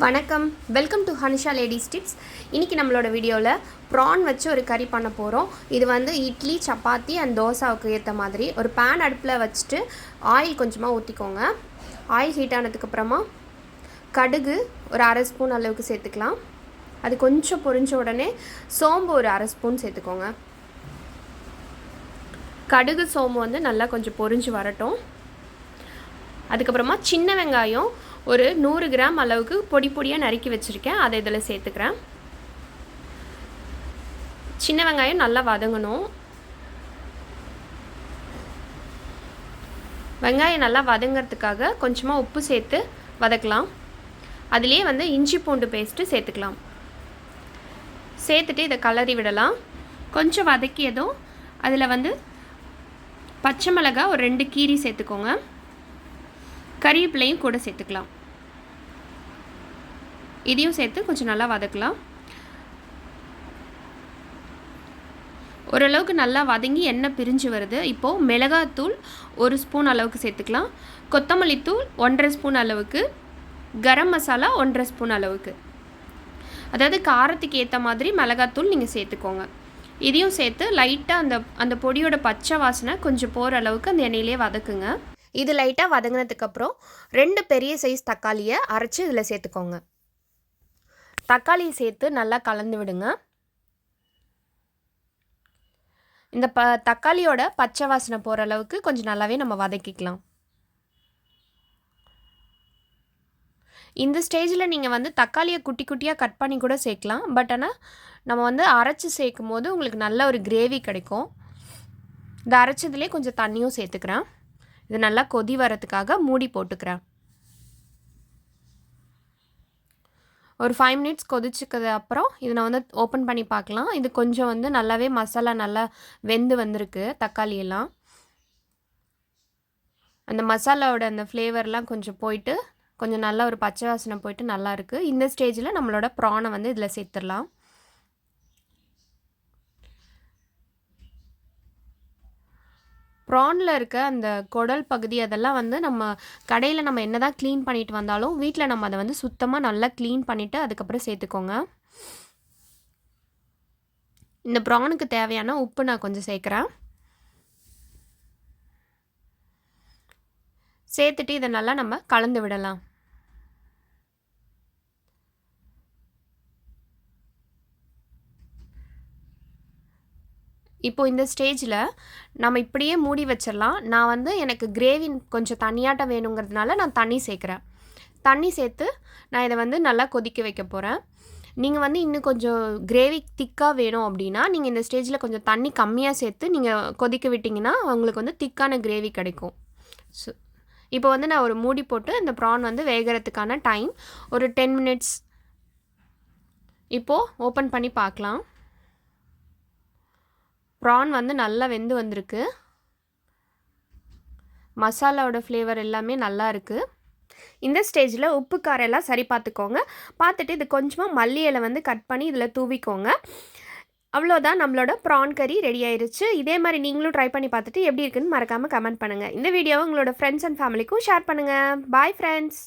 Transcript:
வணக்கம், welcome to Hanisha ladies tips. இன்றைக்கி நம்மளோட வீடியோவில் ப்ரான் வச்சு ஒரு கறி பண்ண போகிறோம். இது வந்து இட்லி, சப்பாத்தி அண்ட் தோசாவுக்கு ஏற்ற மாதிரி ஒரு பேன் அடுப்பில் வச்சுட்டு ஆயில் கொஞ்சமாக ஊற்றிக்கோங்க. ஆயில் ஹீட் ஆனதுக்கப்புறமா கடுகு ஒரு அரை ஸ்பூன் அளவுக்கு சேர்த்துக்கலாம். அது கொஞ்சம் பொரிஞ்ச உடனே சோம்பு ஒரு அரை ஸ்பூன் சேர்த்துக்கோங்க. கடுகு சோம்பு வந்து நல்லா கொஞ்சம் பொரிஞ்சு வரட்டும். அதுக்கப்புறமா சின்ன வெங்காயம் ஒரு 100 கிராம் அளவுக்கு பொடி பொடியாக நறுக்கி வச்சுருக்கேன். அதை இதில் சேர்த்துக்கிறேன். சின்ன வெங்காயம் நல்லா வதங்கணும். வெங்காயம் நல்லா வதங்கிறதுக்காக கொஞ்சமாக உப்பு சேர்த்து வதக்கலாம். அதிலே வந்து இஞ்சி பூண்டு பேஸ்ட்டு சேர்த்துக்கலாம். சேர்த்துட்டு இதை கலரி விடலாம். கொஞ்சம் வதக்கியதும் அதில் வந்து பச்சை மிளகாய் ஒரு 2 கீரி சேர்த்துக்கோங்க. கறிவேப்பிலையும் கூட சேர்த்துக்கலாம். இதையும் சேர்த்து கொஞ்சம் நல்லா வதக்கலாம். ஓரளவுக்கு நல்லா வதங்கி எண்ணெய் பிரிஞ்சு வருது. இப்போது மிளகாத்தூள் 1 ஸ்பூன் அளவுக்கு சேர்த்துக்கலாம். கொத்தமல்லி தூள் 1.5 ஸ்பூன் அளவுக்கு, கரம் மசாலா 1.5 ஸ்பூன் அளவுக்கு, அதாவது காரத்துக்கு ஏற்ற மாதிரி மிளகாத்தூள் நீங்கள் சேர்த்துக்கோங்க. இதையும் சேர்த்து லைட்டாக அந்த பொடியோட பச்சை வாசனை கொஞ்சம் போகிற அளவுக்கு அந்த எண்ணெயிலே வதக்குங்க. இது லைட்டாக வதங்கினதுக்கப்புறம் 2 பெரிய சைஸ் தக்காளியை அரைச்சி இதில் சேர்த்துக்கோங்க. தக்காளியை சேர்த்து நல்லா கலந்து விடுங்க. இந்த தக்காளியோட பச்சை வாசனை போகிற அளவுக்கு கொஞ்சம் நல்லாவே நம்ம வதக்கிக்கலாம். இந்த ஸ்டேஜில் நீங்கள் வந்து தக்காளியை குட்டி குட்டியாக கட் பண்ணி கூட சேர்க்கலாம். பட் ஆனால் நம்ம வந்து அரைச்சி சேர்க்கும் போது உங்களுக்கு நல்ல ஒரு கிரேவி கிடைக்கும். இந்த அரைச்சதுலேயே கொஞ்சம் தண்ணியும் சேர்த்துக்கிறேன். இது நல்லா கொதி வரதுக்காக மூடி போட்டுக்கிறேன். ஒரு 5 மினிட்ஸ் கொதிச்சுக்கிறது அப்புறம் இதை நான் வந்து ஓப்பன் பண்ணி பார்க்கலாம். இது கொஞ்சம் வந்து நல்லாவே மசாலா நல்லா வெந்து வந்திருக்கு. தக்காளியெல்லாம் அந்த மசாலாவோட அந்த ஃப்ளேவர்லாம் கொஞ்சம் போயிட்டு கொஞ்சம் நல்லா ஒரு பச்சை வாசனை போயிட்டு நல்லாயிருக்கு. இந்த ஸ்டேஜில் நம்மளோட ப்ரானை வந்து இதில் சேர்த்துடலாம். ப்ரானில் இருக்க அந்த குடல் பகுதி அதெல்லாம் வந்து நம்ம கடையில் நம்ம என்ன தான் க்ளீன் பண்ணிட்டு வந்தாலும் வீட்டில் நம்ம அதை வந்து சுத்தமாக நல்லா க்ளீன் பண்ணிவிட்டு அதுக்கப்புறம் சேர்த்துக்கோங்க. இந்த ப்ரானுக்கு தேவையான உப்பு நான் கொஞ்சம் சேர்க்குறேன். சேர்த்துட்டு இதை நல்லா நம்ம கலந்து விடலாம். இப்போது இந்த ஸ்டேஜில் நம்ம இப்படியே மூடி வச்சிடலாம். நான் வந்து எனக்கு கிரேவி கொஞ்சம் தண்ணியாட்டம் வேணுங்கிறதுனால நான் தண்ணி சேர்க்குறேன். தண்ணி சேர்த்து நான் இதை வந்து நல்லா கொதிக்க வைக்க போகிறேன். நீங்கள் வந்து இன்னும் கொஞ்சம் கிரேவி திக்காக வேணும் அப்படின்னா நீங்கள் இந்த ஸ்டேஜில் கொஞ்சம் தண்ணி கம்மியாக சேர்த்து நீங்கள் கொதிக்க விட்டிங்கன்னா உங்களுக்கு வந்து திக்கான கிரேவி கிடைக்கும். ஸோ இப்போ வந்து நான் ஒரு மூடி போட்டு இந்த ப்ரான் வந்து வேகிறதுக்கான டைம் ஒரு 10 மினிட்ஸ். இப்போது ஓப்பன் பண்ணி பார்க்கலாம். ப்ரான் வந்து நல்லா வெந்து வந்திருக்கு. மசாலாவோட ஃப்ளேவர் எல்லாமே நல்லா இருக்குது. இந்த ஸ்டேஜில் உப்பு காரம் எல்லாம் சரி பார்த்துக்கோங்க. பார்த்துட்டு இது கொஞ்சமாக மல்லி இலை வந்து கட் பண்ணி இதில் தூவிக்கோங்க. அவ்வளோதான், நம்மளோட ப்ரான் கறி ரெடி ஆயிடுச்சு. இதே மாதிரி நீங்களும் ட்ரை பண்ணி பார்த்துட்டு எப்படி இருக்குன்னு மறக்காமல் கமெண்ட் பண்ணுங்கள். இந்த வீடியோவை உங்களோட ஃப்ரெண்ட்ஸ் அண்ட் ஃபேமிலிக்கும் ஷேர் பண்ணுங்கள். Bye friends.